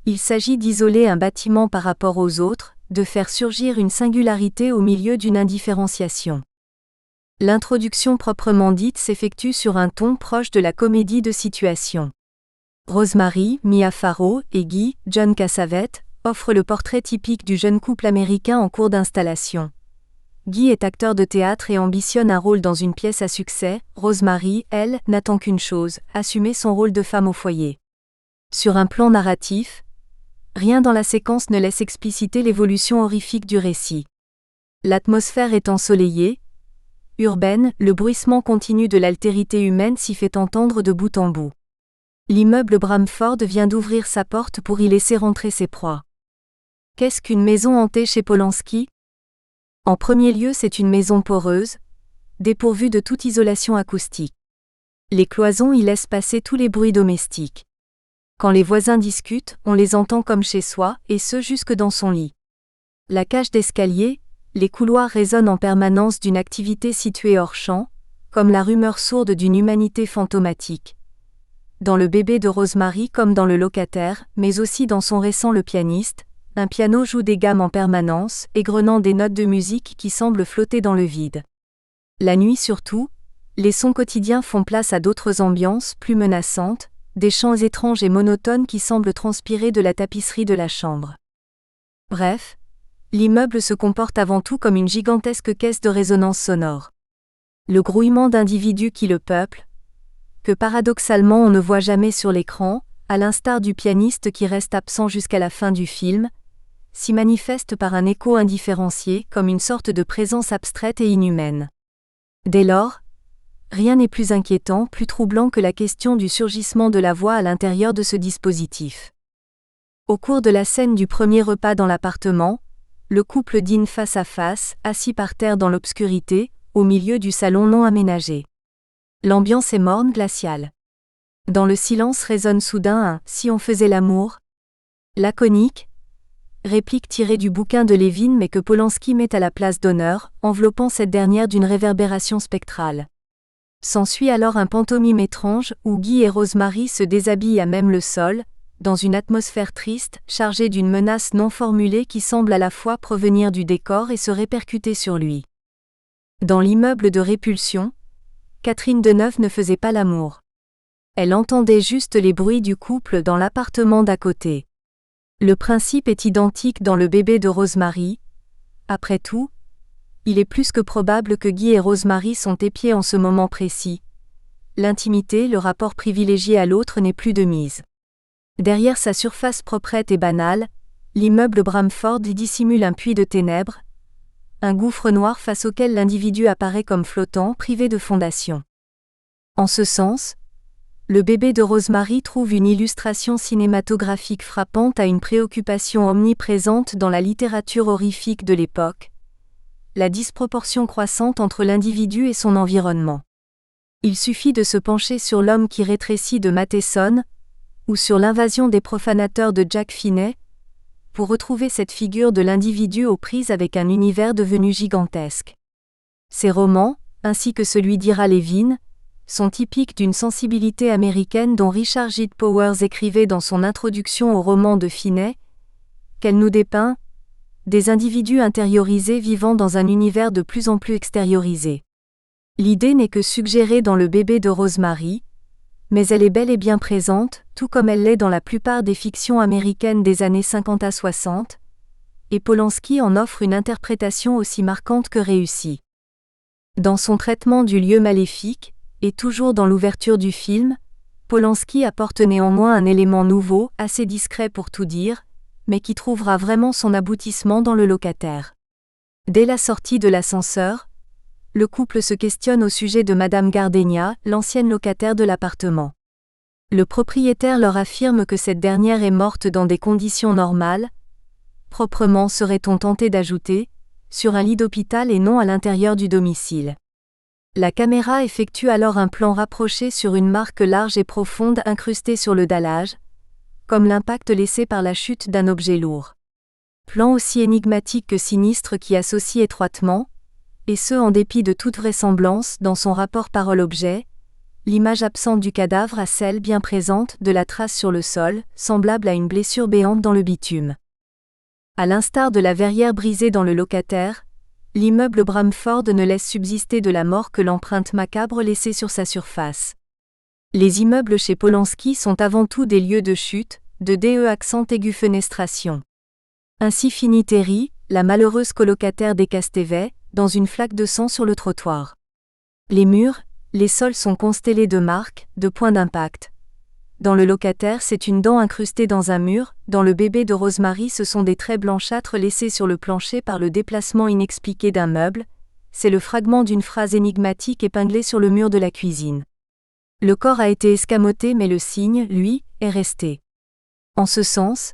Il s'agit d'isoler un bâtiment par rapport aux autres, de faire surgir une singularité au milieu d'une indifférenciation. L'introduction proprement dite s'effectue sur un ton proche de la comédie de situation. Rosemary, Mia Farrow et Guy, John Cassavetes, offrent le portrait typique du jeune couple américain en cours d'installation. Guy est acteur de théâtre et ambitionne un rôle dans une pièce à succès. Rosemary, elle, n'attend qu'une chose, assumer son rôle de femme au foyer. Sur un plan narratif, rien dans la séquence ne laisse expliciter l'évolution horrifique du récit. L'atmosphère est ensoleillée, urbaine, le bruissement continu de l'altérité humaine s'y fait entendre de bout en bout. L'immeuble Bramford vient d'ouvrir sa porte pour y laisser rentrer ses proies. Qu'est-ce qu'une maison hantée chez Polanski ? En premier lieu, c'est une maison poreuse, dépourvue de toute isolation acoustique. Les cloisons y laissent passer tous les bruits domestiques. Quand les voisins discutent, on les entend comme chez soi, et ce jusque dans son lit. La cage d'escalier, les couloirs résonnent en permanence d'une activité située hors champ, comme la rumeur sourde d'une humanité fantomatique. Dans le bébé de Rosemary comme dans le locataire, mais aussi dans son récent Le pianiste, un piano joue des gammes en permanence, égrenant des notes de musique qui semblent flotter dans le vide. La nuit surtout, les sons quotidiens font place à d'autres ambiances plus menaçantes, des chants étranges et monotones qui semblent transpirer de la tapisserie de la chambre. Bref, l'immeuble se comporte avant tout comme une gigantesque caisse de résonance sonore. Le grouillement d'individus qui le peuplent, que paradoxalement on ne voit jamais sur l'écran, à l'instar du pianiste qui reste absent jusqu'à la fin du film, s'y manifeste par un écho indifférencié comme une sorte de présence abstraite et inhumaine. Dès lors, rien n'est plus inquiétant, plus troublant que la question du surgissement de la voix à l'intérieur de ce dispositif. Au cours de la scène du premier repas dans l'appartement, le couple dîne face à face, assis par terre dans l'obscurité, au milieu du salon non aménagé. L'ambiance est morne, glaciale. Dans le silence résonne soudain un « si on faisait l'amour » laconique, réplique tirée du bouquin de Lévin mais que Polanski met à la place d'honneur, enveloppant cette dernière d'une réverbération spectrale. S'ensuit alors un pantomime étrange où Guy et Rosemary se déshabillent à même le sol, dans une atmosphère triste, chargée d'une menace non formulée qui semble à la fois provenir du décor et se répercuter sur lui. Dans l'immeuble de répulsion, Catherine Deneuve ne faisait pas l'amour. Elle entendait juste les bruits du couple dans l'appartement d'à côté. Le principe est identique dans le bébé de Rosemary. Après tout, il est plus que probable que Guy et Rosemary sont épiés en ce moment précis. L'intimité, le rapport privilégié à l'autre n'est plus de mise. Derrière sa surface proprette et banale, l'immeuble Bramford dissimule un puits de ténèbres, un gouffre noir face auquel l'individu apparaît comme flottant, privé de fondation. En ce sens, le bébé de Rosemary trouve une illustration cinématographique frappante à une préoccupation omniprésente dans la littérature horrifique de l'époque, la disproportion croissante entre l'individu et son environnement. Il suffit de se pencher sur L'homme qui rétrécit de Matheson, ou sur L'invasion des profanateurs de Jack Finney, pour retrouver cette figure de l'individu aux prises avec un univers devenu gigantesque. Ces romans, ainsi que celui d'Ira Levin, sont typiques d'une sensibilité américaine dont Richard J. Powers écrivait dans son introduction au roman de Finney, qu'elle nous dépeint, des individus intériorisés vivant dans un univers de plus en plus extériorisé. L'idée n'est que suggérée dans le bébé de Rosemary, mais elle est bel et bien présente, tout comme elle l'est dans la plupart des fictions américaines des années 50 à 60, et Polanski en offre une interprétation aussi marquante que réussie. Dans son traitement du lieu maléfique, et toujours dans l'ouverture du film, Polanski apporte néanmoins un élément nouveau, assez discret pour tout dire, mais qui trouvera vraiment son aboutissement dans le locataire. Dès la sortie de l'ascenseur, le couple se questionne au sujet de Madame Gardenia, l'ancienne locataire de l'appartement. Le propriétaire leur affirme que cette dernière est morte dans des conditions normales, proprement serait-on tenté d'ajouter, sur un lit d'hôpital et non à l'intérieur du domicile. La caméra effectue alors un plan rapproché sur une marque large et profonde incrustée sur le dallage, comme l'impact laissé par la chute d'un objet lourd. Plan aussi énigmatique que sinistre qui associe étroitement, et ce en dépit de toute vraisemblance dans son rapport parole-objet, l'image absente du cadavre à celle bien présente de la trace sur le sol, semblable à une blessure béante dans le bitume. À l'instar de la verrière brisée dans le locataire, l'immeuble Bramford ne laisse subsister de la mort que l'empreinte macabre laissée sur sa surface. Les immeubles chez Polanski sont avant tout des lieux de chute, de accent aigu fenestration. Ainsi finit Terry, la malheureuse colocataire des Castévet, dans une flaque de sang sur le trottoir. Les murs, les sols sont constellés de marques, de points d'impact. Dans le locataire, c'est une dent incrustée dans un mur, dans le bébé de Rosemary, ce sont des traits blanchâtres laissés sur le plancher par le déplacement inexpliqué d'un meuble, c'est le fragment d'une phrase énigmatique épinglée sur le mur de la cuisine. Le corps a été escamoté mais le signe, lui, est resté. En ce sens,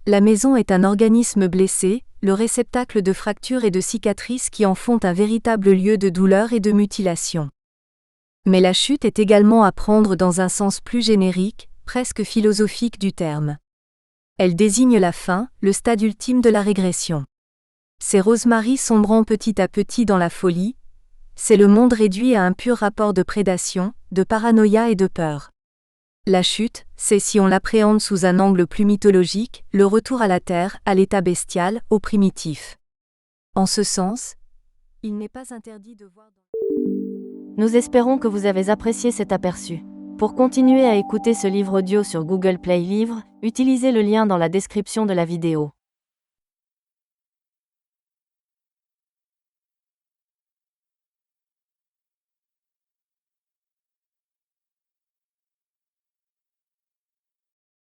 la maison est un organisme blessé, le réceptacle de fractures et de cicatrices qui en font un véritable lieu de douleur et de mutilation. Mais la chute est également à prendre dans un sens plus générique, presque philosophique du terme. Elle désigne la fin, le stade ultime de la régression. C'est Rosemary sombrant petit à petit dans la folie, c'est le monde réduit à un pur rapport de prédation, de paranoïa et de peur. La chute, c'est, si on l'appréhende sous un angle plus mythologique, le retour à la terre, à l'état bestial, au primitif. En ce sens, il n'est pas interdit de voir... Nous espérons que vous avez apprécié cet aperçu. Pour continuer à écouter ce livre audio sur Google Play Livres, utilisez le lien dans la description de la vidéo.